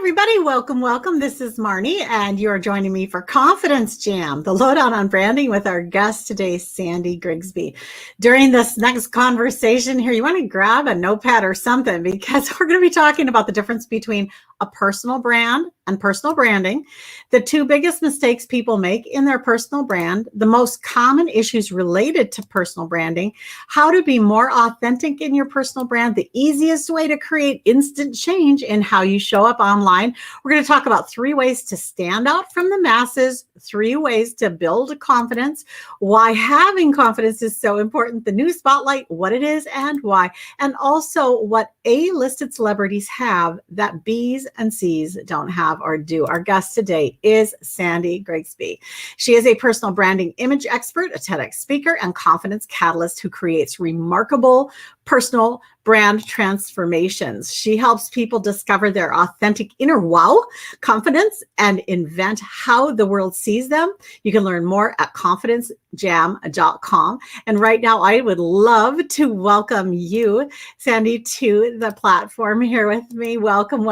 everybody. Welcome. This is Marnie, and you are joining me for Confidence Jam, the lowdown on branding with our guest today, Sandy Grigsby. During this next conversation here, you want to grab a notepad or something because we're going to be talking about the difference between a personal brand and personal branding, the two biggest mistakes people make in their personal brand, the most common issues related to personal branding, how to be more authentic in your personal brand, the easiest way to create instant change in how you show up online. We're going to talk about 3 ways to stand out from the masses, 3 ways to build confidence, why having confidence is so important, the new spotlight, what it is and why, and also what A-listed celebrities have that B's and C's don't have or do. Our guest today is Sandy Grigsby. She is a personal branding image expert, a TEDx speaker, and confidence catalyst who creates remarkable personal brand transformations. She helps people discover their authentic inner wow, confidence, and invent how the world sees them. You can learn more at confidencejam.com. And right now, I would love to welcome you, Sandy, to the platform here with me. Welcome.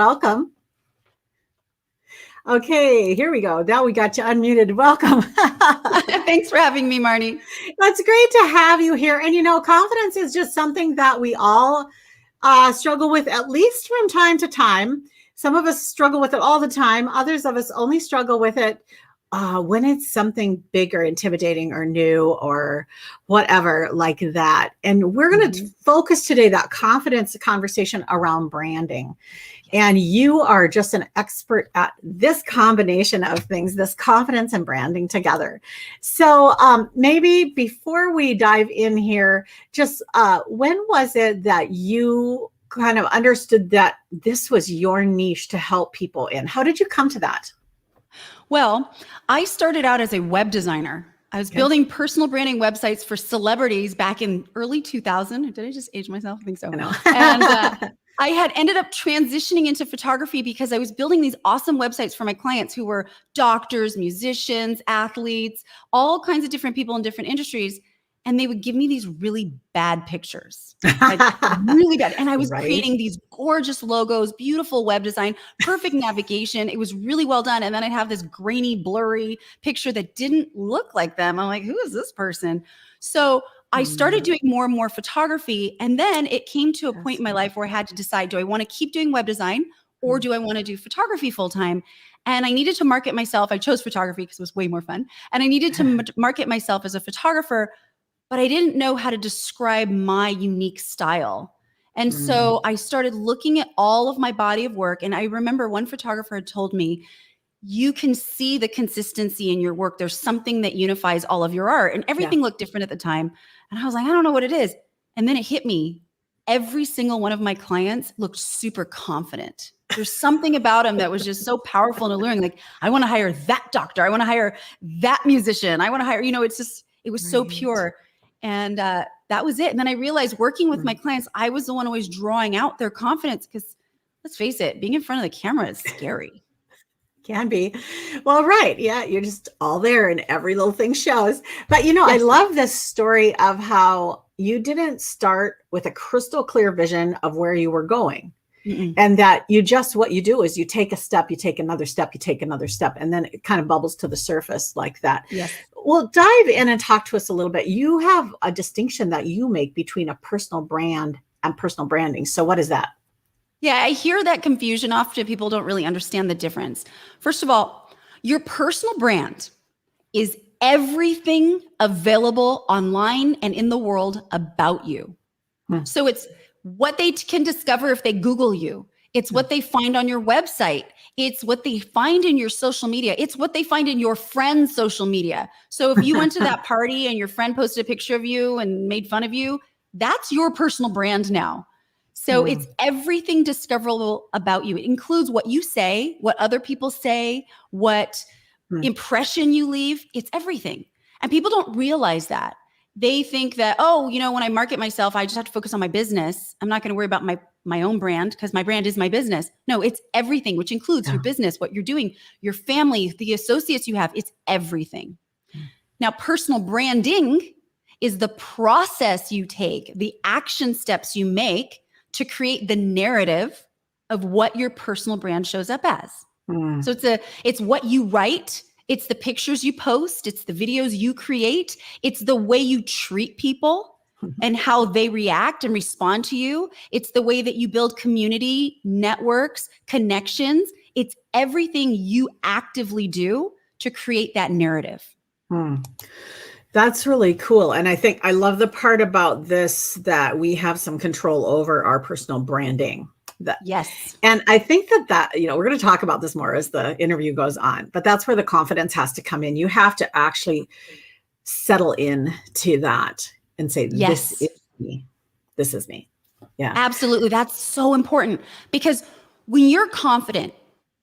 Okay, here we go. Now we got you unmuted. Welcome. Thanks for having me, Marnie. It's great to have you here. And confidence is just something that we all struggle with, at least from time to time. Some of us struggle with it all the time. Others of us only struggle with it when it's something big or intimidating or new or whatever like that. And we're going to focus today that confidence conversation around branding. And you are just an expert at this combination of things, this confidence and branding together. So maybe before we dive in here, just when was it that you kind of understood that this was your niche to help people in? How did you come to that? Well, I started out as a web designer. I was building personal branding websites for celebrities back in early 2000. Did I just age myself? I think so. I know. And I had ended up transitioning into photography because I was building these awesome websites for my clients who were doctors, musicians, athletes, all kinds of different people in different industries. And they would give me these really bad pictures, really bad. And I was creating these gorgeous logos, beautiful web design, perfect navigation. It was really well done. And then I'd have this grainy, blurry picture that didn't look like them. I'm like, who is this person? So I started doing more and more photography. And then it came to a point in my life where I had to decide, do I want to keep doing web design or do I want to do photography full time? And I needed to market myself. I chose photography because it was way more fun. And I needed to market myself as a photographer, but I didn't know how to describe my unique style. And so I started looking at all of my body of work. And I remember one photographer had told me, you can see the consistency in your work. There's something that unifies all of your art. And everything looked different at the time. And I was like, I don't know what it is. And then it hit me. Every single one of my clients looked super confident. There's something about them that was just so powerful and alluring. Like, I want to hire that doctor. I want to hire that musician. I want to hire, it's just, it was so pure. And that was it. And then I realized working with my clients, I was the one always drawing out their confidence because let's face it, being in front of the camera is scary. Can be. Well, right. Yeah. You're just all there and every little thing shows. But, I love this story of how you didn't start with a crystal clear vision of where you were going. And that what you do is you take a step, you take another step, you take another step, and then it kind of bubbles to the surface like that. Yes. Well, dive in and talk to us a little bit. You have a distinction that you make between a personal brand and personal branding. So what is that? Yeah, I hear that confusion often. People don't really understand the difference. First of all, your personal brand is everything available online and in the world about you. So it's what they can discover if they Google you. It's what they find on your website. It's what they find in your social media. It's what they find in your friend's social media. So if you went to that party and your friend posted a picture of you and made fun of you, that's your personal brand now. So it's everything discoverable about you. It includes what you say, what other people say, what impression you leave. It's everything. And people don't realize that. They think that, when I market myself, I just have to focus on my business. I'm not going to worry about my own brand because my brand is my business. No, it's everything, which includes your business, what you're doing, your family, the associates you have. It's everything. Now, personal branding is the process you take, the action steps you make to create the narrative of what your personal brand shows up as. Mm. So it's what you write, it's the pictures you post, it's the videos you create, it's the way you treat people and how they react and respond to you. It's the way that you build community, networks, connections. It's everything you actively do to create that narrative. Mm. That's really cool. And I think I love the part about this, that we have some control over our personal branding. Yes. And I think that, we're going to talk about this more as the interview goes on, but that's where the confidence has to come in. You have to actually settle in to that and say, Yes. this is me. This is me. Yeah. Absolutely. That's so important, because when you're confident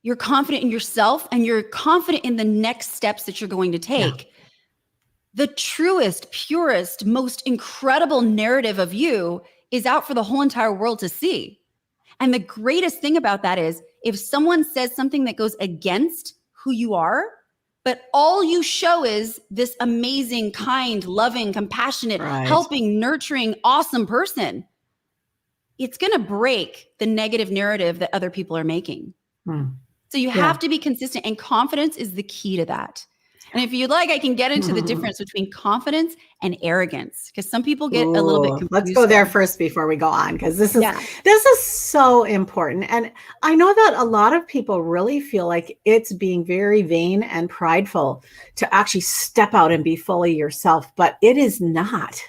in yourself and you're confident in the next steps that you're going to take. Yeah. The truest, purest, most incredible narrative of you is out for the whole entire world to see. And the greatest thing about that is if someone says something that goes against who you are, but all you show is this amazing, kind, loving, compassionate, helping, nurturing, awesome person, it's going to break the negative narrative that other people are making. So you have to be consistent, and confidence is the key to that. And if you'd like, I can get into the difference between confidence and arrogance, because some people get a little bit confused. Let's go there first before we go on, because this is so important. And I know that a lot of people really feel like it's being very vain and prideful to actually step out and be fully yourself, but it is not.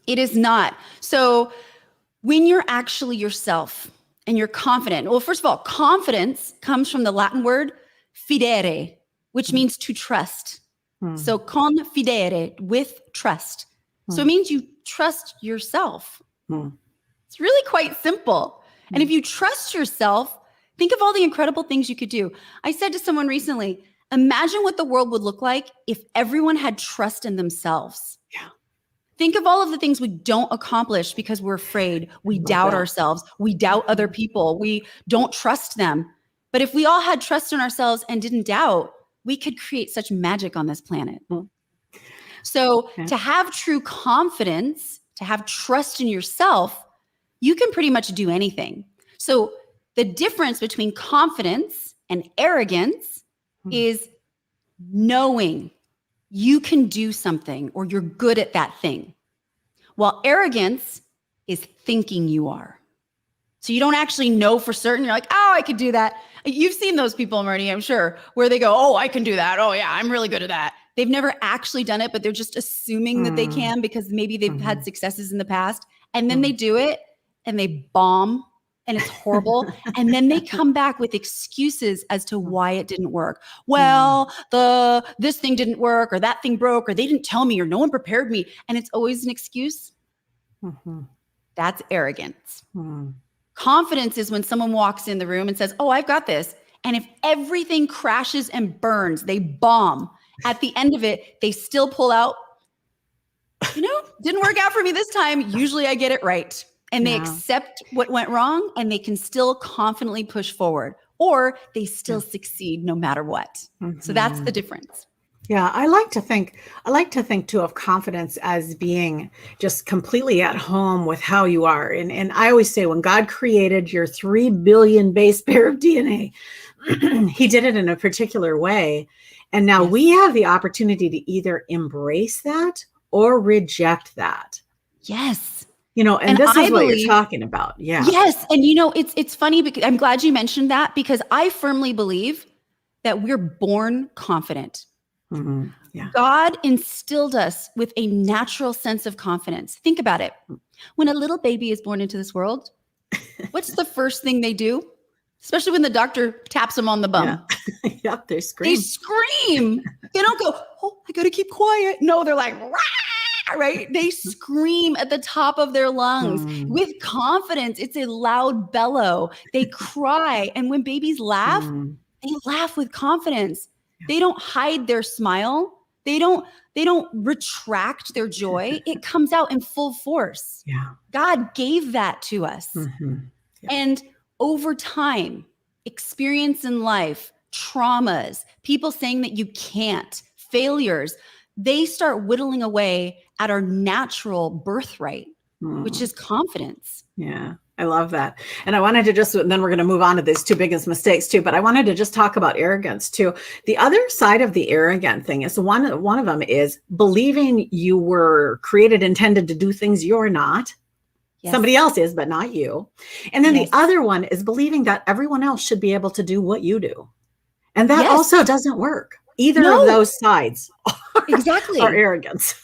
It is not. So when you're actually yourself and you're confident, well, first of all, confidence comes from the Latin word fidere, which means to trust. So confidere, with trust. So it means you trust yourself. It's really quite simple. And if you trust yourself, think of all the incredible things you could do. I said to someone recently, imagine what the world would look like if everyone had trust in themselves. Yeah. Think of all of the things we don't accomplish because we're afraid. We doubt ourselves. We doubt other people. We don't trust them. But if we all had trust in ourselves and didn't doubt, we could create such magic on this planet. So to have true confidence, to have trust in yourself, you can pretty much do anything. So the difference between confidence and arrogance is knowing you can do something or you're good at that thing, while arrogance is thinking you are. So you don't actually know for certain. You're like, oh, I could do that. You've seen those people, Marnie, I'm sure, where they go, oh, I can do that. Oh, yeah, I'm really good at that. They've never actually done it, but they're just assuming that they can because maybe they've had successes in the past. And then they do it and they bomb and it's horrible. And then they come back with excuses as to why it didn't work. Well, this thing didn't work, or that thing broke, or they didn't tell me, or no one prepared me. And it's always an excuse. That's arrogance. Confidence is when someone walks in the room and says, oh, I've got this. And if everything crashes and burns, they bomb. At the end of it, they still pull out, didn't work out for me this time. Usually I get it right. And they accept what went wrong, and they can still confidently push forward, or they still succeed no matter what. So that's the difference. Yeah, I like to think too of confidence as being just completely at home with how you are. And I always say, when God created your 3 billion base pair of DNA, he did it in a particular way. And now we have the opportunity to either embrace that or reject that. Yes. And this is what you're talking about. Yeah. Yes. And it's funny, because I'm glad you mentioned that, because I firmly believe that we're born confident. God instilled us with a natural sense of confidence. Think about it. When a little baby is born into this world, what's the first thing they do? Especially when the doctor taps them on the bum. Yep, they scream. They scream. They don't go, oh, I got to keep quiet. No, they're like, rah, right? They scream at the top of their lungs with confidence. It's a loud bellow. They cry. And when babies laugh, they laugh with confidence. They don't hide their smile. They don't retract their joy. It comes out in full force. Yeah. God gave that to us. And over time, experience in life, traumas, people saying that you can't, failures, they start whittling away at our natural birthright, which is confidence. Yeah. I love that. And I wanted to just, then we're going to move on to these two biggest mistakes too, but I wanted to just talk about arrogance too. The other side of the arrogant thing is one of them is believing you were created, intended to do things you're not. Yes. Somebody else is, but not you. And then the other one is believing that everyone else should be able to do what you do. And that also doesn't work. Either of those sides are arrogance.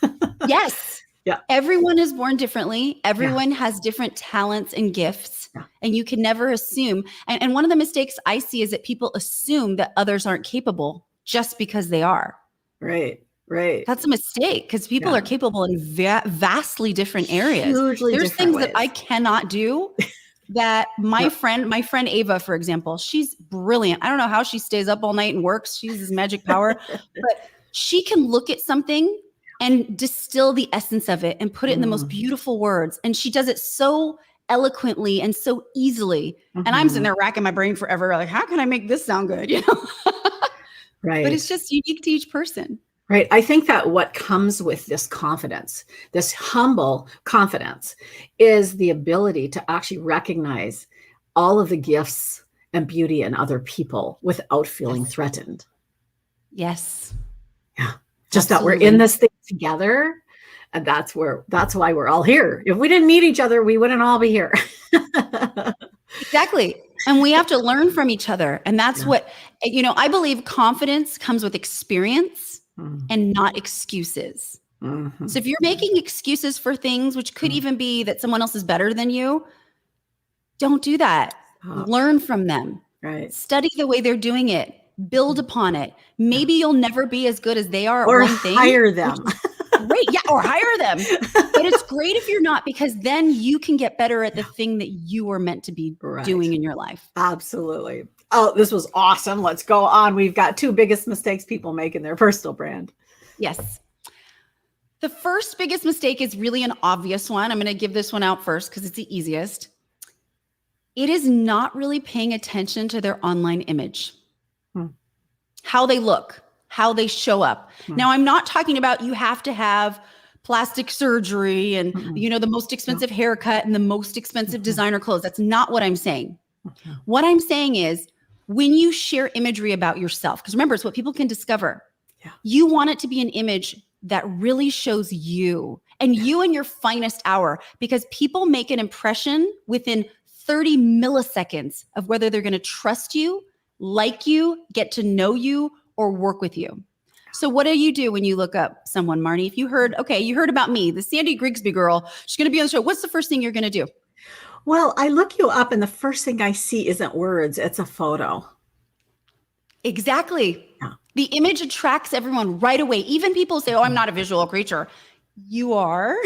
Yes. Yeah. Everyone is born differently. Everyone has different talents and gifts, and you can never assume. And one of the mistakes I see is that people assume that others aren't capable just because they are. Right. Right. That's a mistake, because people are capable in vastly different areas. Hugely There's different things ways that I cannot do that my friend Ava, for example, she's brilliant. I don't know how she stays up all night and works. She uses magic power, but she can look at something and distill the essence of it and put it in the most beautiful words. And she does it so eloquently and so easily. And I'm sitting there racking my brain forever. Like, how can I make this sound good? You know? Right. But it's just unique to each person. Right. I think that what comes with this confidence, this humble confidence, is the ability to actually recognize all of the gifts and beauty in other people without feeling threatened. Yes. Yeah. Just Absolutely. That we're in this thing together. And that's why we're all here. If we didn't meet each other, we wouldn't all be here. Exactly. And we have to learn from each other. And that's what, I believe confidence comes with experience and not excuses. Mm-hmm. So if you're making excuses for things, which could even be that someone else is better than you, don't do that. Learn from them. Right. Study the way they're doing it. Build upon it. Maybe you'll never be as good as they are or at one thing. Hire them. Great. Yeah. Or hire them. But it's great if you're not, because then you can get better at the thing that you were meant to be doing in your life. Absolutely. Oh, this was awesome. Let's go on. We've got two biggest mistakes people make in their personal brand. Yes. The first biggest mistake is really an obvious one. I'm going to give this one out first because it's the easiest. It is not really paying attention to their online image. How they look, how they show up. Now, I'm not talking about you have to have plastic surgery and, the most expensive haircut and the most expensive designer clothes. That's not what I'm saying. What I'm saying is when you share imagery about yourself, because remember, it's what people can discover. You want it to be an image that really shows you and you in your finest hour, because people make an impression within 30 milliseconds of whether they're going to trust you, like you, get to know you, or work with you. So what do you do when you look up someone, Marnie? If you heard about me, the Sandy Grigsby girl, she's going to be on the show. What's the first thing you're going to do? Well, I look you up and the first thing I see isn't words, it's a photo. Exactly. Yeah. The image attracts everyone right away. Even people say, oh, I'm not a visual creature. You are.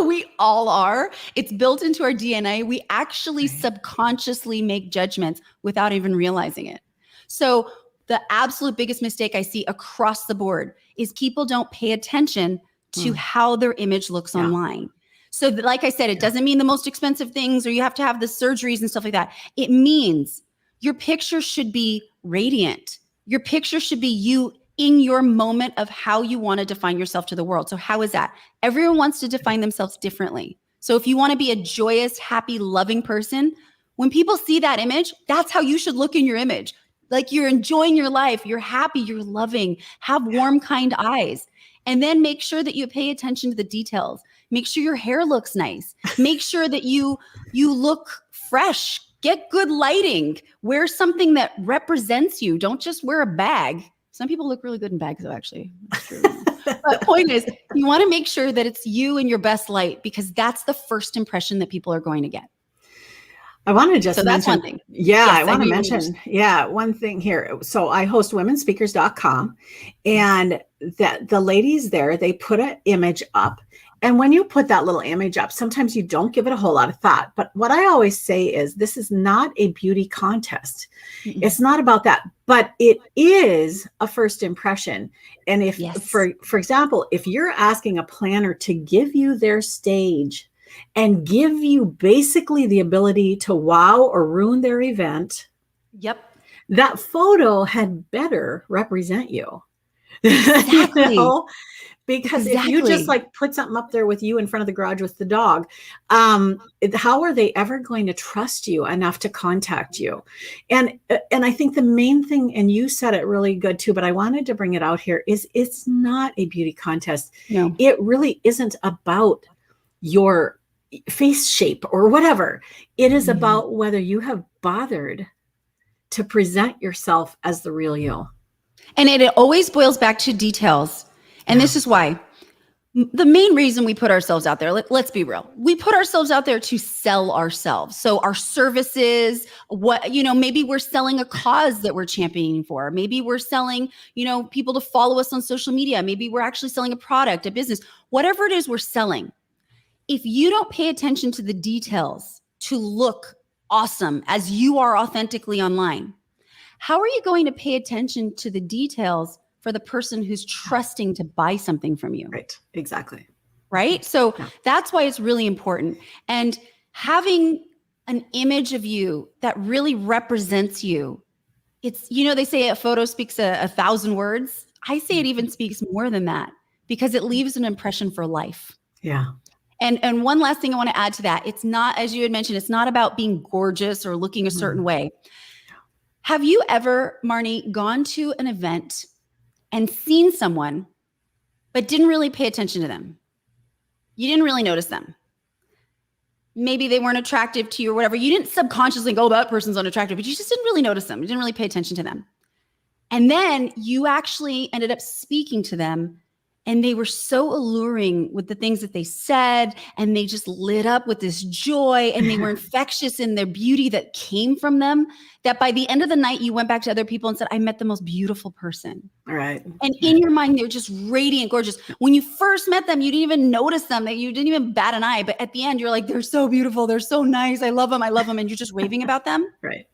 We all are. It's built into our DNA. We actually subconsciously make judgments without even realizing it. So the absolute biggest mistake I see across the board is people don't pay attention to how their image looks online. So like I said, it doesn't mean the most expensive things or you have to have the surgeries and stuff like that. It means your picture should be radiant. Your picture should be you in your moment of how you want to define yourself to the world. So how is that? Everyone wants to define themselves differently. So if you want to be a joyous, happy, loving person, when people see that image, that's how you should look in your image. Like you're enjoying your life, you're happy, you're loving, have warm, kind eyes. And then make sure that you pay attention to the details. Make sure your hair looks nice. Make sure that you look fresh. Get good lighting. Wear something that represents you. Don't just wear a bag. Some people look really good in bags, though, actually. That's true. But the point is, you want to make sure that it's you in your best light, because that's the first impression that people are going to get. I want to just mention, that's one thing. Yeah, yes, I want to mention, one thing here. So I host womenspeakers.com, and that the ladies there, they put an image up. And when you put that little image up, sometimes you don't give it a whole lot of thought. But what I always say is this is not a beauty contest. Mm-hmm. It's not about that, but it is a first impression. And if, for example, if you're asking a planner to give you their stage and give you basically the ability to wow or ruin their event, that photo had better represent you. Exactly. Because if you just like put something up there with you in front of the garage with the dog, how are they ever going to trust you enough to contact you? And I think the main thing, and you said it really good too, but I wanted to bring it out here, is it's not a beauty contest. No. It really isn't about your face shape or whatever. It is about whether you have bothered to present yourself as the real you. And it always boils back to details. And this is why. The main reason we put ourselves out there, let's be real. We put ourselves out there to sell ourselves. So our services, maybe we're selling a cause that we're championing for. Maybe we're selling, people to follow us on social media. Maybe we're actually selling a product, a business, whatever it is we're selling. If you don't pay attention to the details to look awesome as you are authentically online, how are you going to pay attention to the details for the person who's trusting to buy something from you? Right. Exactly. Right. So that's why it's really important. And having an image of you that really represents you. It's, they say a photo speaks a 1,000 words. I say it even speaks more than that because it leaves an impression for life. Yeah. And one last thing I want to add to that. It's not, as you had mentioned, it's not about being gorgeous or looking a certain way. Have you ever, Marnie, gone to an event and seen someone, but didn't really pay attention to them? You didn't really notice them. Maybe they weren't attractive to you or whatever. You didn't subconsciously go, that person's unattractive, but you just didn't really notice them. You didn't really pay attention to them. And then you actually ended up speaking to them, and they were so alluring with the things that they said, and they just lit up with this joy, and they were infectious in their beauty that came from them, that by the end of the night, you went back to other people and said, I met the most beautiful person. All right. And in your mind, they're just radiant, gorgeous. When you first met them, you didn't even notice them, that you didn't even bat an eye. But at the end, you're like, they're so beautiful. They're so nice. I love them. And you're just raving about them. Right.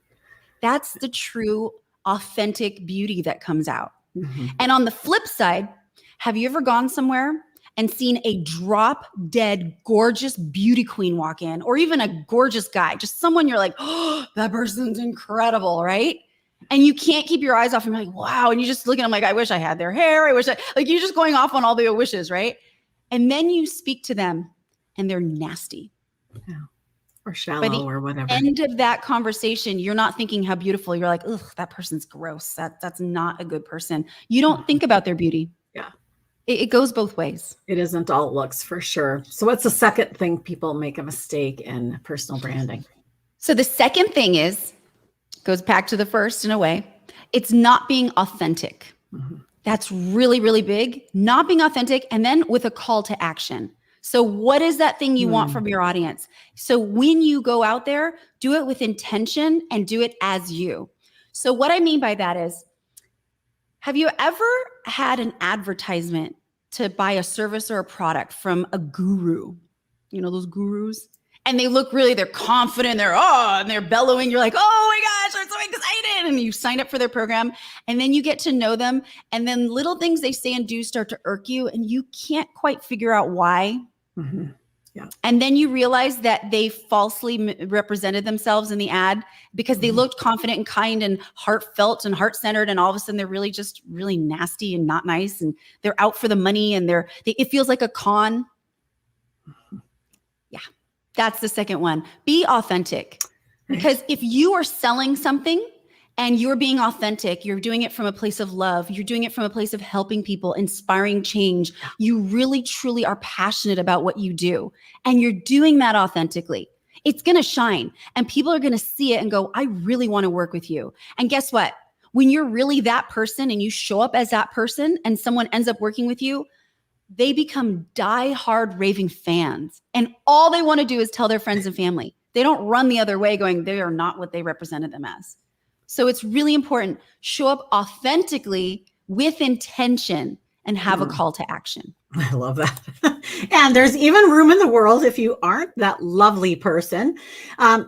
That's the true, authentic beauty that comes out. Mm-hmm. And on the flip side, have you ever gone somewhere and seen a drop dead, gorgeous beauty queen walk in, or even a gorgeous guy, just someone you're like, oh, that person's incredible, right? And you can't keep your eyes off him. You're like, wow. And you just look at them like, I wish I had their hair. You're just going off on all the wishes, right? And then you speak to them and they're nasty. Yeah. Or shallow or whatever. End of that conversation, you're not thinking how beautiful. You're like, ugh, that person's gross. That's not a good person. You don't think about their beauty. Yeah. It goes both ways. It isn't all looks, for sure. So what's the second thing people make a mistake in personal branding? So the second thing goes back to the first in a way. It's not being authentic. Mm-hmm. That's really, really big. Not being authentic, and then with a call to action. So what is that thing you want from your audience? So when you go out there, do it with intention and do it as you. So what I mean by that is, have you ever had an advertisement to buy a service or a product from a guru? You know, those gurus? And they look they're confident, and they're bellowing. You're like, oh my gosh, I'm so excited. And you sign up for their program, and then you get to know them. And then little things they say and do start to irk you, and you can't quite figure out why. Mm-hmm. Yeah. And then you realize that they falsely represented themselves in the ad because they looked confident and kind and heartfelt and heart-centered. And all of a sudden they're really just really nasty and not nice. And they're out for the money, and it feels like a con. Yeah. That's the second one. Be authentic. Because if you are selling something and you're being authentic, you're doing it from a place of love, you're doing it from a place of helping people, inspiring change, you really, truly are passionate about what you do, and you're doing that authentically, it's going to shine, and people are going to see it and go, I really want to work with you. And guess what? When you're really that person and you show up as that person and someone ends up working with you, they become diehard raving fans, and all they want to do is tell their friends and family. They don't run the other way going, they are not what they represented them as. So it's really important. Show up authentically with intention and have a call to action. I love that. And there's even room in the world if you aren't that lovely person.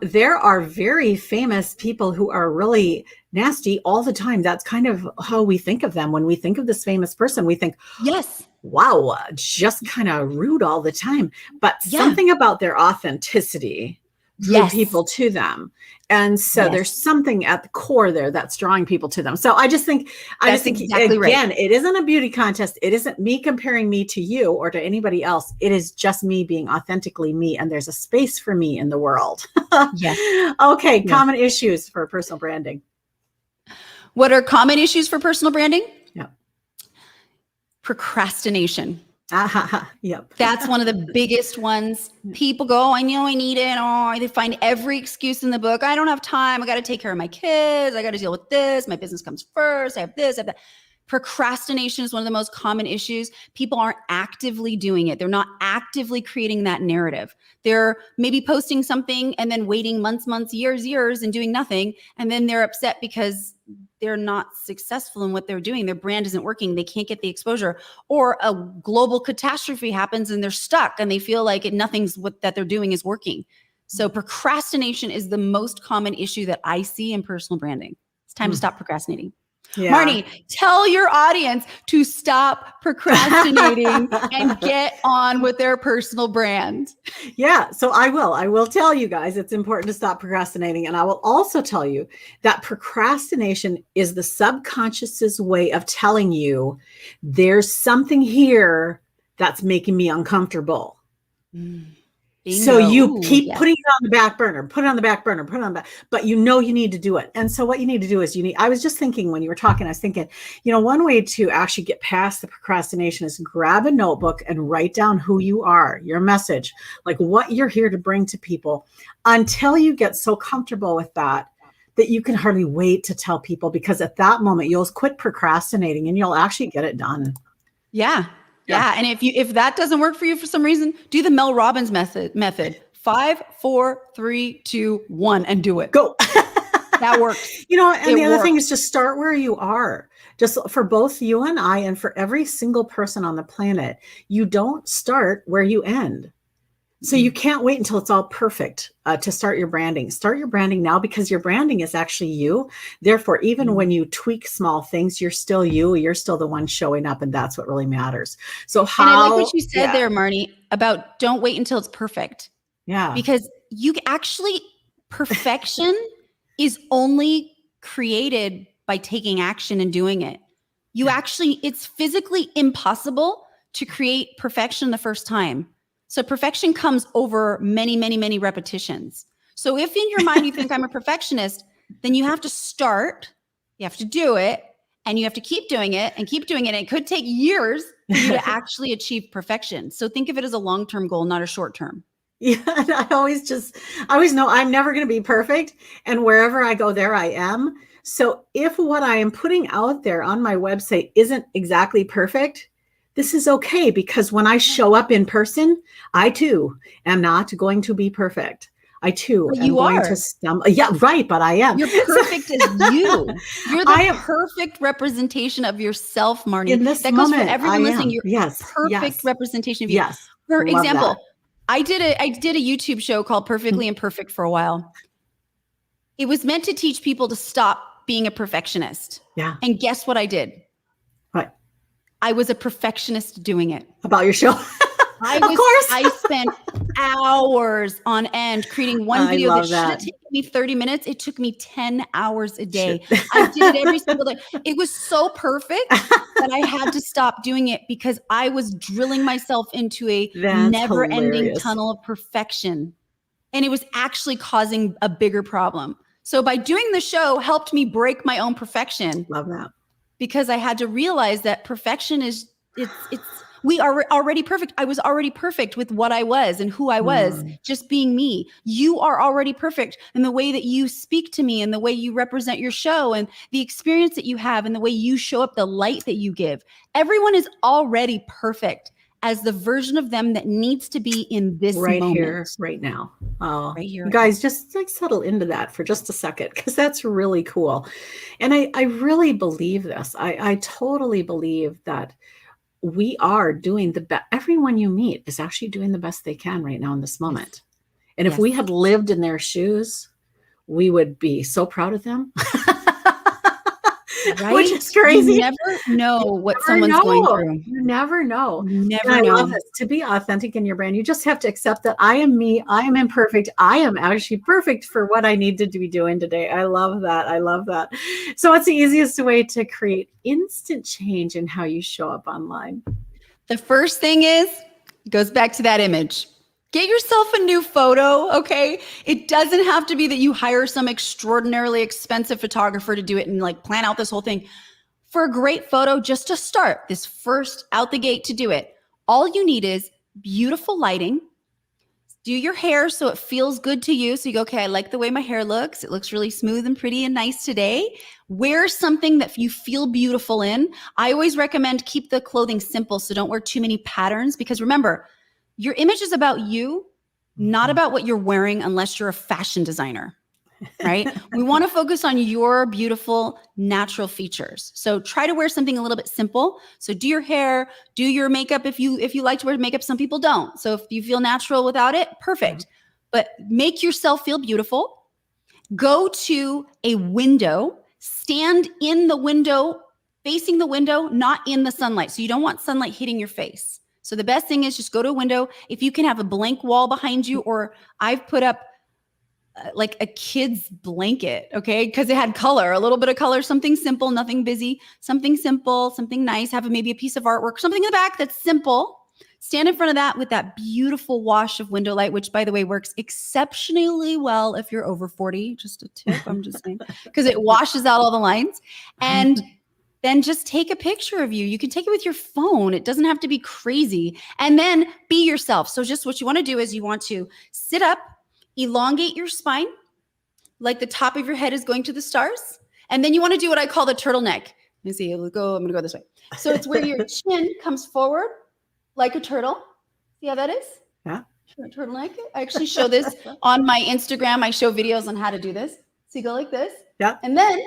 There are very famous people who are really nasty all the time. That's kind of how we think of them. When we think of this famous person, we think, yes, wow, just kind of rude all the time. But something about their authenticity drew people to them. And so there's something at the core there that's drawing people to them. So I just think, exactly again, it isn't a beauty contest. It isn't me comparing me to you or to anybody else. It is just me being authentically me. And there's a space for me in the world. Okay. Common issues for personal branding. What are common issues for personal branding? Yeah. Procrastination. Yep. That's one of the biggest ones. People go, I know I need it. Oh, they find every excuse in the book. I don't have time. I got to take care of my kids. I got to deal with this. My business comes first. I have this, I have that. Procrastination is one of the most common issues. People aren't actively doing it. They're not actively creating that narrative. They're maybe posting something and then waiting months, years, and doing nothing. And then they're upset because they're not successful in what they're doing. Their brand isn't working. They can't get the exposure, or a global catastrophe happens and they're stuck and they feel like nothing's what that they're doing is working. So procrastination is the most common issue that I see in personal branding. It's time to stop procrastinating. Yeah. Marnie, tell your audience to stop procrastinating and get on with their personal brand. Yeah, so I will tell you guys it's important to stop procrastinating. And I will also tell you that procrastination is the subconscious's way of telling you there's something here that's making me uncomfortable. So you keep putting it on the back burner, but you know you need to do it. And so what you need to do is I was just thinking when you were talking, I was thinking, one way to actually get past the procrastination is grab a notebook and write down who you are, your message, like what you're here to bring to people, until you get so comfortable with that you can hardly wait to tell people, because at that moment you'll quit procrastinating and you'll actually get it done. Yeah. Yeah. And if that doesn't work for you for some reason, do the Mel Robbins method. 5, 4, 3, 2, 1, and do it. Go. That works. And the other thing is just start where you are. Just for both you and I, and for every single person on the planet, you don't start where you end. So you can't wait until it's all perfect to start your branding. Start your branding now, because your branding is actually you. Therefore, even when you tweak small things, you're still you. You're still the one showing up, and that's what really matters. So and I like what you said there, Marnie, about don't wait until it's perfect. Yeah. Because perfection is only created by taking action and doing it. It's physically impossible to create perfection the first time. So perfection comes over many, many, many repetitions. So if in your mind you think I'm a perfectionist, then you have to start, you have to do it, and you have to keep doing it and keep doing it. And it could take years for you to actually achieve perfection. So think of it as a long-term goal, not a short-term. Yeah, I always know I'm never going to be perfect. And wherever I go, there I am. So if what I am putting out there on my website isn't exactly perfect, this is okay, because when I show up in person, I too am not going to be perfect. I too am going to stumble. Yeah, right, but I am. You're perfect as you. You're the perfect representation of yourself, Marnie. In this moment, goes for everyone listening. You're perfect representation of you. Yes. For example, I did a YouTube show called Perfectly Imperfect for a while. It was meant to teach people to stop being a perfectionist. Yeah. And guess what I did? What? I was a perfectionist doing it. About your show? I spent hours on end creating one video that should have taken me 30 minutes. It took me 10 hours a day. I did it every single day. It was so perfect that I had to stop doing it, because I was drilling myself into a never-ending tunnel of perfection. And it was actually causing a bigger problem. So by doing the show helped me break my own perfection. Love that. Because I had to realize that perfection we are already perfect. I was already perfect with what I was and who I was, just being me. You are already perfect in the way that you speak to me and the way you represent your show and the experience that you have and the way you show up, the light that you give. Everyone is already perfect as the version of them that needs to be in this moment. Here, right now. Oh, right here, you guys, just settle into that for just a second, because that's really cool. And I really believe this. I totally believe that we are doing the best. Everyone you meet is actually doing the best they can right now in this moment. And if we had lived in their shoes, we would be so proud of them. Right? which is crazy. You never know what Never someone's going know. through. You never know. You And never I know. love this. To be authentic in your brand, you just have to accept that I am me. I am imperfect. I am actually perfect for what I need to be doing today. I love that. I love that. So what's the easiest way to create instant change in how you show up online? The first thing is, goes back to that image. Get yourself a new photo, okay? It doesn't have to be that you hire some extraordinarily expensive photographer to do it and like plan out this whole thing. For a great photo, just to start, this first out the gate to do it, all you need is beautiful lighting. Do your hair so it feels good to you. So you go, okay, I like the way my hair looks. It looks really smooth and pretty and nice today. Wear something that you feel beautiful in. I always recommend keep the clothing simple, so don't wear too many patterns, because remember, your image is about you, not about what you're wearing unless you're a fashion designer, right? We want to focus on your beautiful natural features. So try to wear something a little bit simple. So do your hair, do your makeup. If you like to wear makeup, some people don't. So if you feel natural without it, perfect. But make yourself feel beautiful. Go to a window, stand in the window, facing the window, not in the sunlight. So you don't want sunlight hitting your face. So the best thing is just go to a window. If you can have a blank wall behind you, or I've put up like a kid's blanket, okay? Because it had color, a little bit of color, something simple, nothing busy, something simple, something nice, have maybe a piece of artwork, something in the back that's simple. Stand in front of that with that beautiful wash of window light, which by the way, works exceptionally well if you're over 40, just a tip, I'm just saying, because it washes out all the lines. And then just take a picture of you. You can take it with your phone. It doesn't have to be crazy. And then be yourself. So just what you want to do is you want to sit up, elongate your spine, like the top of your head is going to the stars. And then you want to do what I call the turtleneck. Let me see, I'm going to go this way. So it's where your chin comes forward like a turtle. See how that is? Yeah. Turtleneck. I actually show this on my Instagram. I show videos on how to do this. So you go like this. Yeah. And then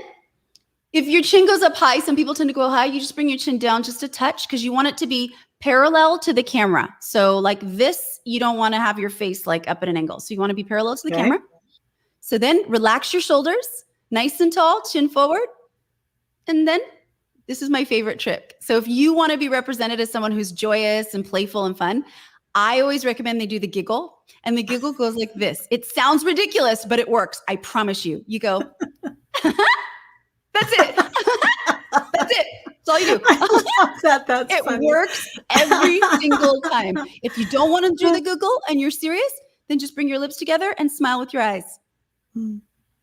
if your chin goes up high, some people tend to go high, you just bring your chin down just a touch because you want it to be parallel to the camera. So like this, you don't want to have your face like up at an angle. So you want to be parallel to the camera. So then relax your shoulders, nice and tall, chin forward. And then this is my favorite trick. So if you want to be represented as someone who's joyous and playful and fun, I always recommend they do the giggle. And the giggle goes like this. It sounds ridiculous, but it works. I promise you. You go, that's it. That's it. That's all you do. That's funny. Works every single time. If you don't want to do the giggle and you're serious, then just bring your lips together and smile with your eyes.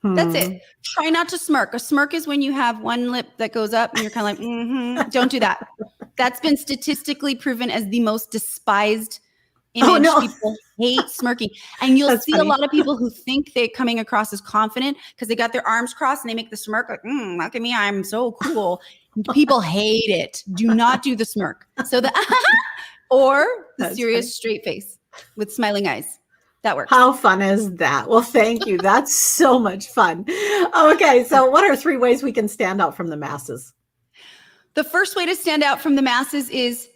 That's it. Try not to smirk. A smirk is when you have one lip that goes up and you're kind of like, Don't do that. That's been statistically proven as the most despised image. Oh, no. People hate smirking. And you'll That's see funny. a lot of people who think they're coming across as confident because they got their arms crossed and they make the smirk like, look at me, I'm so cool. People hate it. Do not do the smirk. So the or the That's serious funny. straight face with smiling eyes. That works. How fun is that? Well, thank you. That's so much fun. Okay, so what are 3 ways we can stand out from the masses? The first way to stand out from the masses is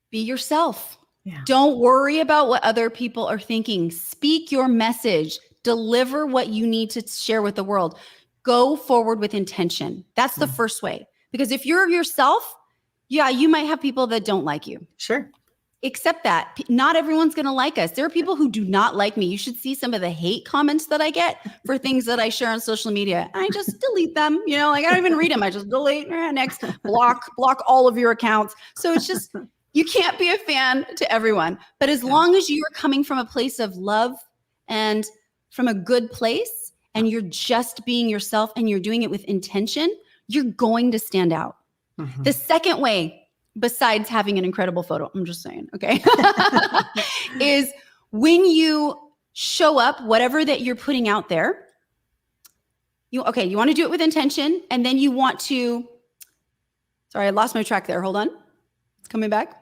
be yourself. Yeah. Don't worry about what other people are thinking. Speak your message. Deliver what you need to share with the world. Go forward with intention. That's the first way. Because if you're yourself, yeah, you might have people that don't like you. Sure. Accept that. Not everyone's going to like us. There are people who do not like me. You should see some of the hate comments that I get for things that I share on social media. I just delete them, like I don't even read them. I just delete, next, block all of your accounts. So it's just, you can't be a fan to everyone. But as long as you are coming from a place of love and from a good place, and you're just being yourself and you're doing it with intention, you're going to stand out. The second way, besides having an incredible photo, I'm just saying, okay, is when you show up, whatever that you're putting out there, you want to do it with intention, and then you want to, sorry, I lost my track there. Hold on. It's coming back.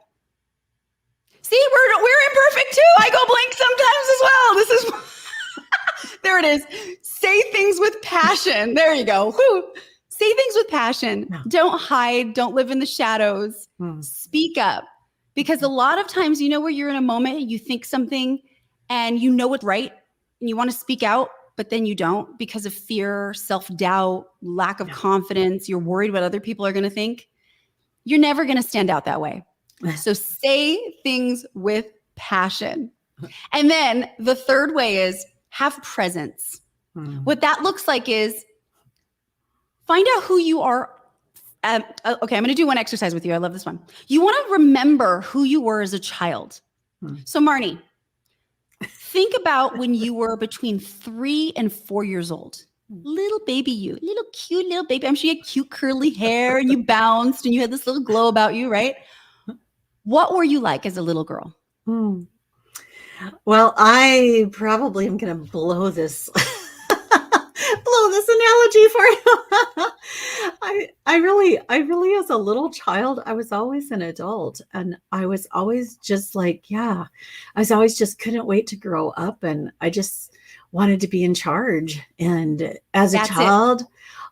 See, we're imperfect too. I go blank sometimes as well. This is, there it is. Say things with passion. There you go. Whew. Say things with passion. No. Don't hide. Don't live in the shadows. Speak up. Because a lot of times, where you're in a moment, you think something and you know it's right and you want to speak out, but then you don't because of fear, self-doubt, lack of confidence, you're worried what other people are going to think, you're never going to stand out that way. So say things with passion. And then the third way is have presence. What that looks like is find out who you are. Okay, I'm going to do one exercise with you. I love this one. You want to remember who you were as a child. So Marnie, think about when you were between 3 and 4 years old. Little baby you, little cute little baby. I'm sure you had cute curly hair and you bounced and you had this little glow about you, right? What were you like as a little girl? Well, I probably am going to blow this analogy for you. I really, as a little child, I was always an adult, and I was always just like, I was always just couldn't wait to grow up, and I just wanted to be in charge. And as a child,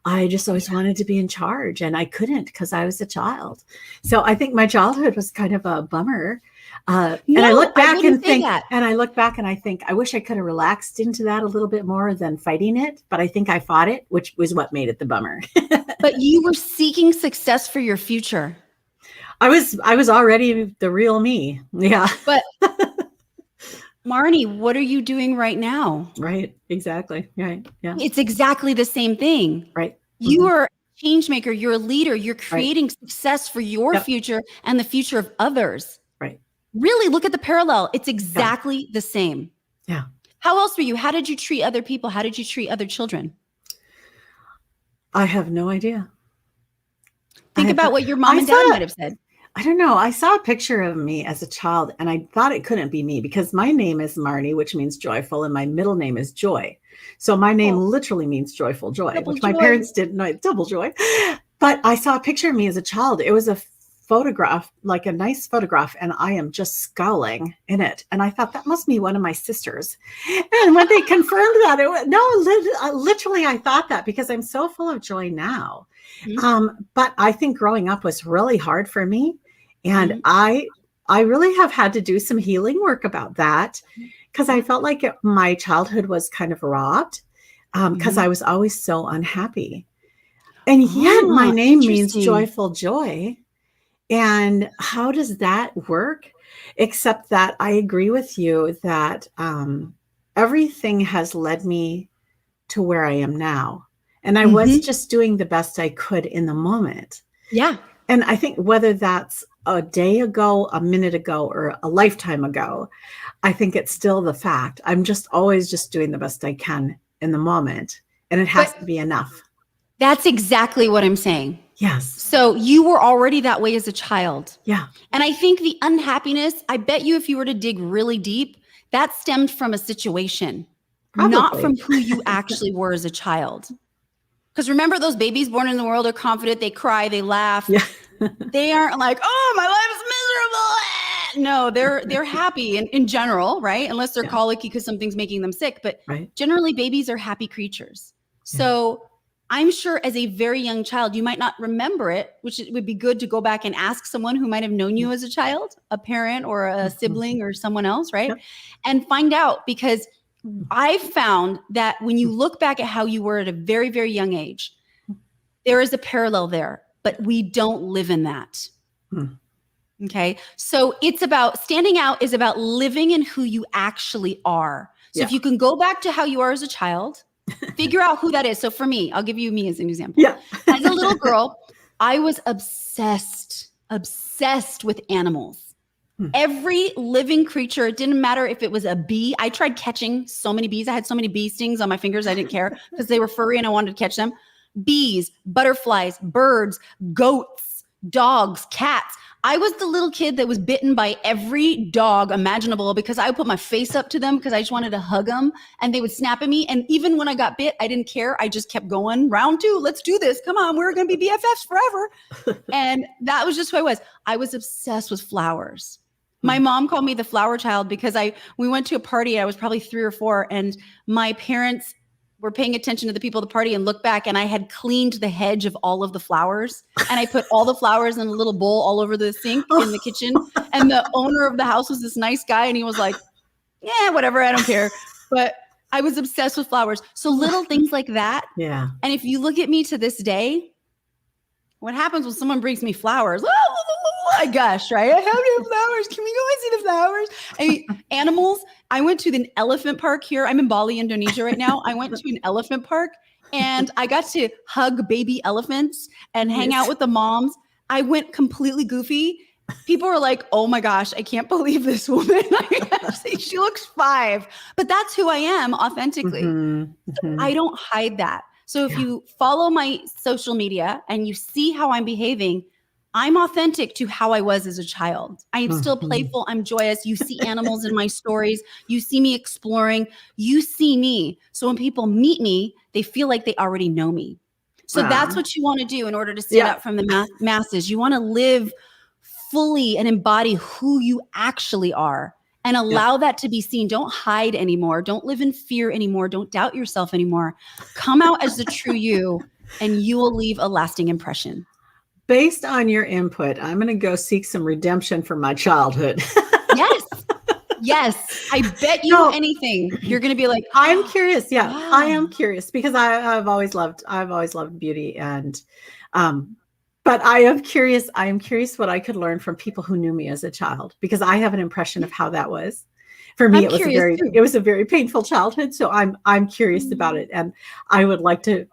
I just always wanted to be in charge, and I couldn't because I was a child. So I think my childhood was kind of a bummer. And I look back and think, I think, I wish I could have relaxed into that a little bit more than fighting it. But I think I fought it, which was what made it the bummer. But you were seeking success for your future. I was already the real me. Yeah. But Marnie, what are you doing right now? Right. Exactly. Right. Yeah. It's exactly the same thing. Right. You are a change maker. You're a leader. You're creating success for your future and the future of others. Right. Really look at the parallel. It's exactly the same. Yeah. How else were you? How did you treat other people? How did you treat other children? I have no idea. Think about what your mom and dad might have said. I don't know. I saw a picture of me as a child and I thought it couldn't be me because my name is Marnie, which means joyful, and my middle name is Joy. So my name literally means joyful joy, which my parents didn't know. Double joy. But I saw a picture of me as a child. It was a photograph, like a nice photograph, and I am just scowling in it. And I thought that must be one of my sisters. And when they confirmed that, literally I thought that because I'm so full of joy now. But I think growing up was really hard for me. And I really have had to do some healing work about that because I felt like my childhood was kind of robbed because I was always so unhappy. And yet my name means joyful joy. And how does that work? Except that I agree with you that everything has led me to where I am now. And I was just doing the best I could in the moment. Yeah. And I think whether that's a day ago, a minute ago, or a lifetime ago, I think it's still the fact. I'm just always just doing the best I can in the moment. And it has to be enough. That's exactly what I'm saying. Yes. So you were already that way as a child. Yeah. And I think the unhappiness, I bet you if you were to dig really deep, that stemmed from a situation, not from who you actually were as a child. Because remember, those babies born in the world are confident, they cry, they laugh. Yeah. They aren't like, oh, my life is miserable. No, they're happy in general, right? Unless they're colicky because something's making them sick. But generally, babies are happy creatures. So I'm sure as a very young child, you might not remember it, which it would be good to go back and ask someone who might have known you as a child, a parent or a sibling or someone else, right? And find out, because I found that when you look back at how you were at a very, very young age, there is a parallel there, but we don't live in that. Okay. So it's about standing out is about living in who you actually are. So if you can go back to how you are as a child, figure out who that is. So for me, I'll give you me as an example. Yeah. As a little girl, I was obsessed with animals. Every living creature, it didn't matter if it was a bee. I tried catching so many bees. I had so many bee stings on my fingers. I didn't care because they were furry and I wanted to catch them. Bees, butterflies, birds, goats, dogs, cats. I was the little kid that was bitten by every dog imaginable because I would put my face up to them because I just wanted to hug them and they would snap at me. And even when I got bit, I didn't care. I just kept going. Round 2, let's do this. Come on, we're going to be BFFs forever. And that was just who I was. I was obsessed with flowers. My mom called me the flower child because we went to a party. I was probably 3 or 4 and my parents were paying attention to the people at the party and looked back and I had cleaned the hedge of all of the flowers and I put all the flowers in a little bowl all over the sink in the kitchen. And the owner of the house was this nice guy and he was like, yeah, whatever. I don't care. But I was obsessed with flowers. So little things like that. Yeah. And if you look at me to this day, what happens when someone brings me flowers? I gush, right? I have no flowers. Can we go and see the flowers? I mean, animals. I went to the elephant park here. I'm in Bali, Indonesia right now. I went to an elephant park and I got to hug baby elephants and hang out with the moms. I went completely goofy. People were like, oh my gosh, I can't believe this woman. She looks 5, but that's who I am authentically. I don't hide that. So if you follow my social media and you see how I'm behaving, I'm authentic to how I was as a child. I'm still playful. I'm joyous. You see animals in my stories. You see me exploring. You see me. So when people meet me, they feel like they already know me. So that's what you want to do in order to stand out from the masses. You want to live fully and embody who you actually are and allow that to be seen. Don't hide anymore. Don't live in fear anymore. Don't doubt yourself anymore. Come out as the true you and you will leave a lasting impression. Based on your input, I'm going to go seek some redemption from my childhood. Yes. I bet you anything. You're going to be like, I'm curious. Yeah, wow. I am curious because I've always loved beauty and, but I am curious what I could learn from people who knew me as a child, because I have an impression of how that was. For me, it was a very painful childhood. So I'm curious about it. And I would like to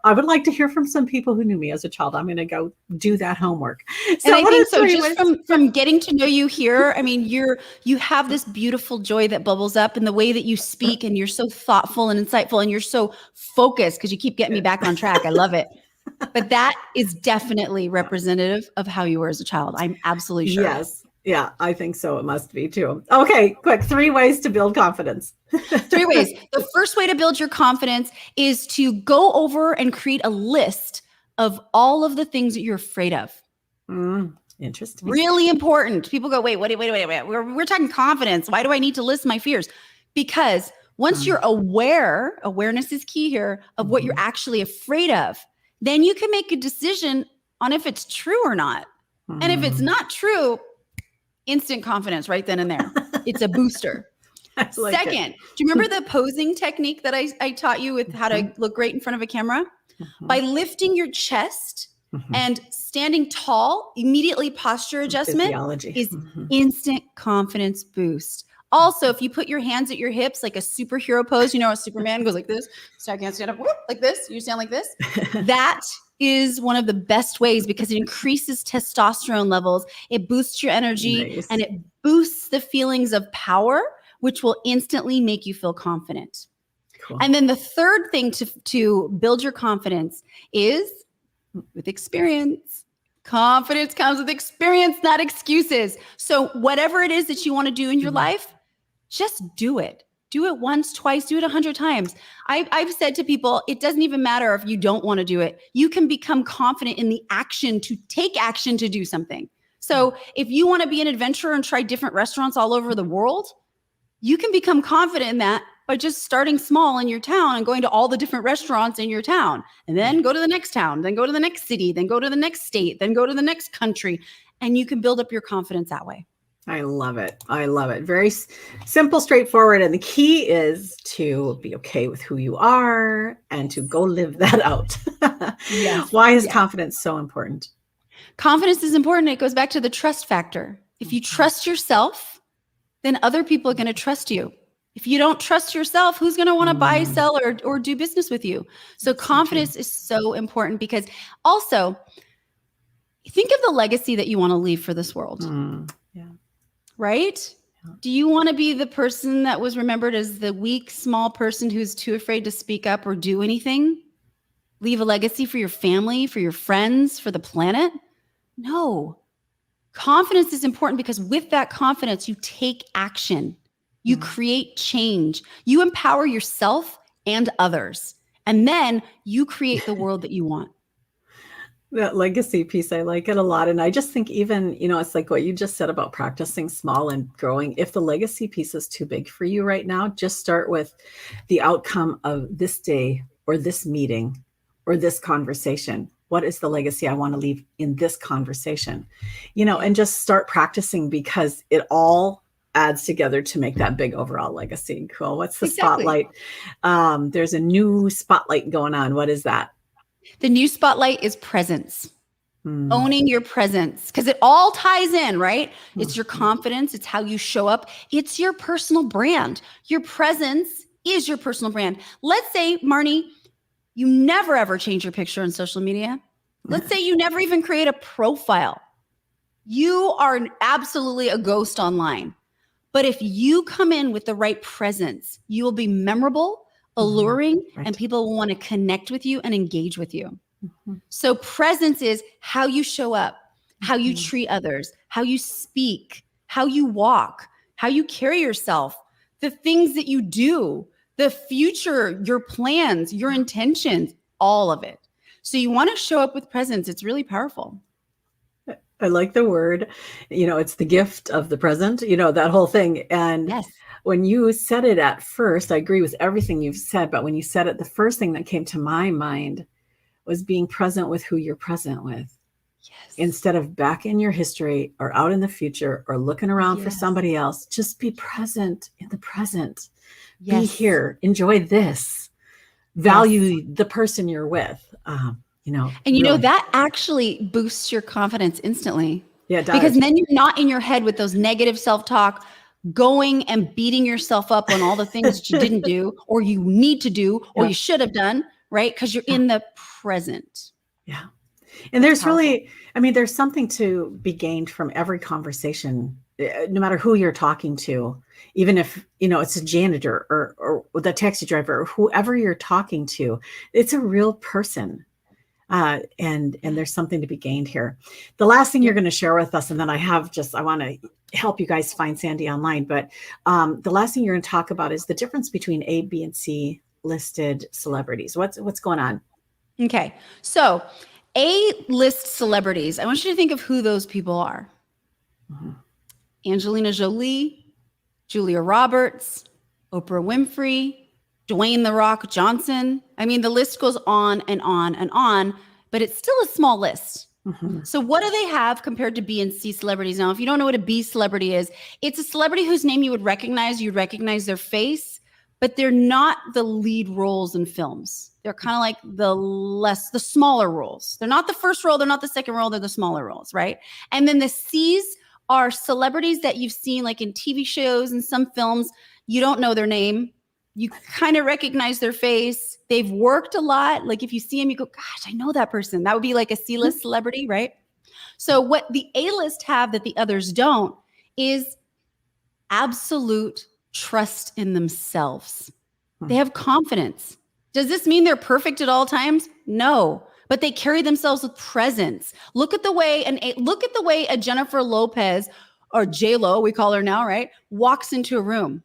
hear from some people who knew me as a child. I'm going to go do that homework. So and I think so just from getting to know you here, I mean, you have this beautiful joy that bubbles up in the way that you speak, and you're so thoughtful and insightful, and you're so focused because you keep getting me back on track. I love it. But that is definitely representative of how you were as a child. I'm absolutely sure. Yes. Yeah, I think so. It must be too. Okay, quick. 3 ways to build confidence. 3 ways. The first way to build your confidence is to go over and create a list of all of the things that you're afraid of. Interesting. Really important. People go, wait. We're talking confidence. Why do I need to list my fears? Because once you're aware, awareness is key here, of what you're actually afraid of, then you can make a decision on if it's true or not. And if it's not true, instant confidence right then and there. It's a booster. Second, do you remember the posing technique that I taught you with how to look great in front of a camera? By lifting your chest and standing tall, immediately posture adjustment is instant confidence boost. Also, if you put your hands at your hips like a superhero pose, you know, a Superman goes like this, so I can't stand up like this, you stand like this. That is one of the best ways because it increases testosterone levels. It boosts your energy and it boosts the feelings of power, which will instantly make you feel confident. Cool. And then the third thing to build your confidence is with experience. Confidence comes with experience, not excuses. So whatever it is that you want to do in your life, just do it. Do it once, twice, do it 100 times. I've said to people, it doesn't even matter if you don't want to do it. You can become confident in the action to take action to do something. So if you want to be an adventurer and try different restaurants all over the world, you can become confident in that by just starting small in your town and going to all the different restaurants in your town, and then go to the next town, then go to the next city, then go to the next state, then go to the next country. And you can build up your confidence that way. I love it. I love it. Very simple, straightforward. And the key is to be okay with who you are and to go live that out. Yes. Why is confidence so important? Confidence is important. It goes back to the trust factor. If you trust yourself, then other people are going to trust you. If you don't trust yourself, who's going to want to buy, sell, or do business with you? So confidence is so important because also think of the legacy that you want to leave for this world. Right? Yeah. Do you want to be the person that was remembered as the weak, small person who's too afraid to speak up or do anything? Leave a legacy for your family, for your friends, for the planet? No. Confidence is important because with that confidence, you take action. You create change. You empower yourself and others. And then you create the world that you want. That legacy piece, I like it a lot. And I just think even, it's like what you just said about practicing small and growing. If the legacy piece is too big for you right now, just start with the outcome of this day or this meeting or this conversation. What is the legacy I want to leave in this conversation? And just start practicing because it all adds together to make that big overall legacy. Cool. What's the Exactly. spotlight? There's a new spotlight going on. What is that? The new spotlight is presence. Owning your presence, because it all ties in, right? It's your confidence. It's how you show up. It's your personal brand. Your presence is your personal brand. Let's say, Marnie, you never ever change your picture on social media. Let's say you never even create a profile. You are absolutely a ghost online. But if you come in with the right presence, you will be memorable, alluring, and people will want to connect with you and engage with you. So presence is how you show up, how you treat others, how you speak, how you walk, how you carry yourself, the things that you do, the future, your plans, your intentions, all of it. So you want to show up with presence. It's really powerful. I like the word, it's the gift of the present, that whole thing. And Yes. When you said it at first, I agree with everything you've said, but when you said it, the first thing that came to my mind was being present with who you're present with. Yes. Instead of back in your history or out in the future or looking around for somebody else, just be present in the present. Yes. Be here, enjoy this, value the person you're with. And really. That actually boosts your confidence instantly. Yeah, it does. Because then you're not in your head with those negative self-talk, going and beating yourself up on all the things that you didn't do, or you need to do, or you should have done, right? Because you're in the present. Yeah. And there's there's something to be gained from every conversation, no matter who you're talking to, even if, it's a janitor or the taxi driver or whoever you're talking to, it's a real person. And there's something to be gained here. The last thing you're going to share with us, and then I want to help you guys find Sandy online, but the last thing you're going to talk about is the difference between A, B, and C listed celebrities. What's going on? Okay. So A-list celebrities, I want you to think of who those people are. Angelina Jolie, Julia Roberts, Oprah Winfrey, Dwayne "The Rock" Johnson. I mean, the list goes on and on and on, but it's still a small list. So what do they have compared to B and C celebrities? Now, if you don't know what a B celebrity is, it's a celebrity whose name you would recognize. You'd recognize their face, but they're not the lead roles in films. They're kind of like the smaller roles. They're not the first role. They're not the second role. They're the smaller roles, right? And then the C's are celebrities that you've seen like in TV shows and some films. You don't know their name. You kind of recognize their face. They've worked a lot. Like if you see them, you go, gosh, I know that person. That would be like a C-list celebrity, right? So what the A-list have that the others don't is absolute trust in themselves. They have confidence. Does this mean they're perfect at all times? No, but they carry themselves with presence. Look at the way a Jennifer Lopez, or J-Lo, we call her now, right? Walks into a room.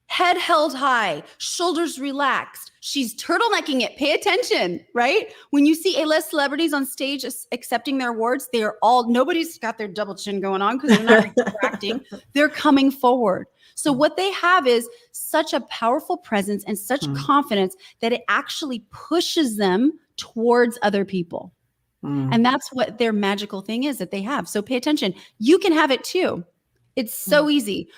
Head held high, shoulders relaxed. She's turtlenecking it. Pay attention, right? When you see A-list celebrities on stage accepting their awards, nobody's got their double chin going on because they're not retracting. They're coming forward. So what they have is such a powerful presence and such confidence that it actually pushes them towards other people. And that's what their magical thing is that they have. So pay attention. You can have it too. It's so easy.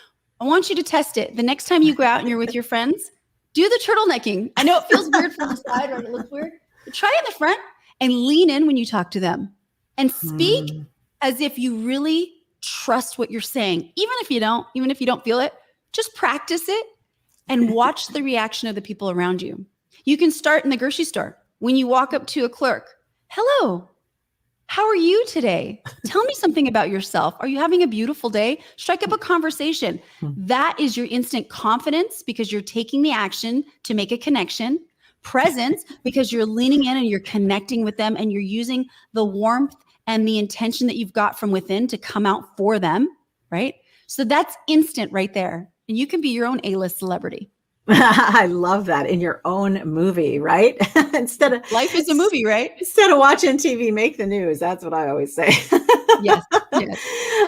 I want you to test it. The next time you go out and you're with your friends, do the turtlenecking. I know it feels weird from the side, right? It looks weird. But try it in the front and lean in when you talk to them and speak as if you really trust what you're saying. Even if you don't feel it, just practice it and watch the reaction of the people around you. You can start in the grocery store. When you walk up to a clerk, hello, how are you today? Tell me something about yourself. Are you having a beautiful day? Strike up a conversation. That is your instant confidence because you're taking the action to make a connection. Presence because you're leaning in and you're connecting with them and you're using the warmth and the intention that you've got from within to come out for them, right? So that's instant right there. And you can be your own A-list celebrity. I love that. In your own movie, right? Life is a movie, right? Instead of watching TV, make the news. That's what I always say. Yes. Yes.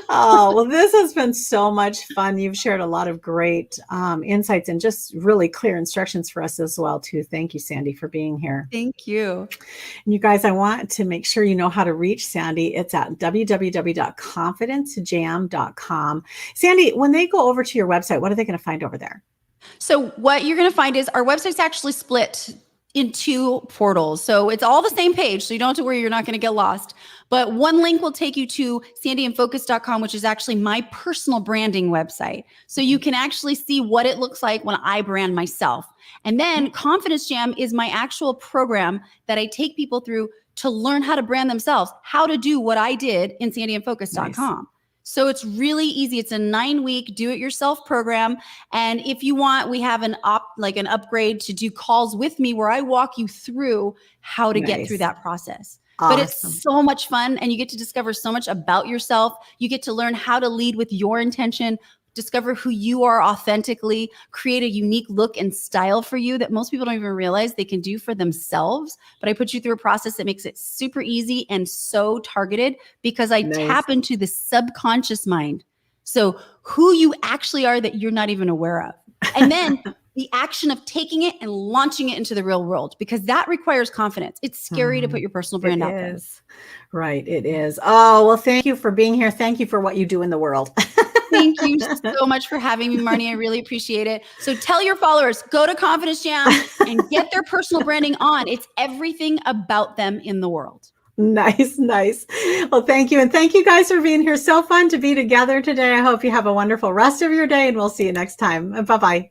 Oh, well, this has been so much fun. You've shared a lot of great insights and just really clear instructions for us as well, too. Thank you, Sandy, for being here. Thank you. And you guys, I want to make sure you know how to reach Sandy. It's at www.confidencejam.com. Sandy, when they go over to your website, what are they going to find over there? So what you're going to find is our website's actually split in two portals. So it's all the same page. So you don't have to worry, you're not going to get lost. But one link will take you to sandyandfocus.com, which is actually my personal branding website. So you can actually see what it looks like when I brand myself. And then Confidence Jam is my actual program that I take people through to learn how to brand themselves, how to do what I did in sandyandfocus.com. Nice. So it's really easy. It's a 9-week do-it-yourself program. And if you want, we have an upgrade to do calls with me where I walk you through how to get through that process. Awesome. But it's so much fun, and you get to discover so much about yourself. You get to learn how to lead with your intention, discover who you are authentically, create a unique look and style for you that most people don't even realize they can do for themselves. But I put you through a process that makes it super easy and so targeted because I tap into the subconscious mind. So who you actually are that you're not even aware of. And then the action of taking it and launching it into the real world, because that requires confidence. It's scary to put your personal brand out there. Right. It is. Oh, well, thank you for being here. Thank you for what you do in the world. Thank you so much for having me, Marnie. I really appreciate it. So tell your followers, go to Confidence Jam and get their personal branding on. It's everything about them in the world. Nice. Well, thank you. And thank you guys for being here. So fun to be together today. I hope you have a wonderful rest of your day, and we'll see you next time. Bye-bye.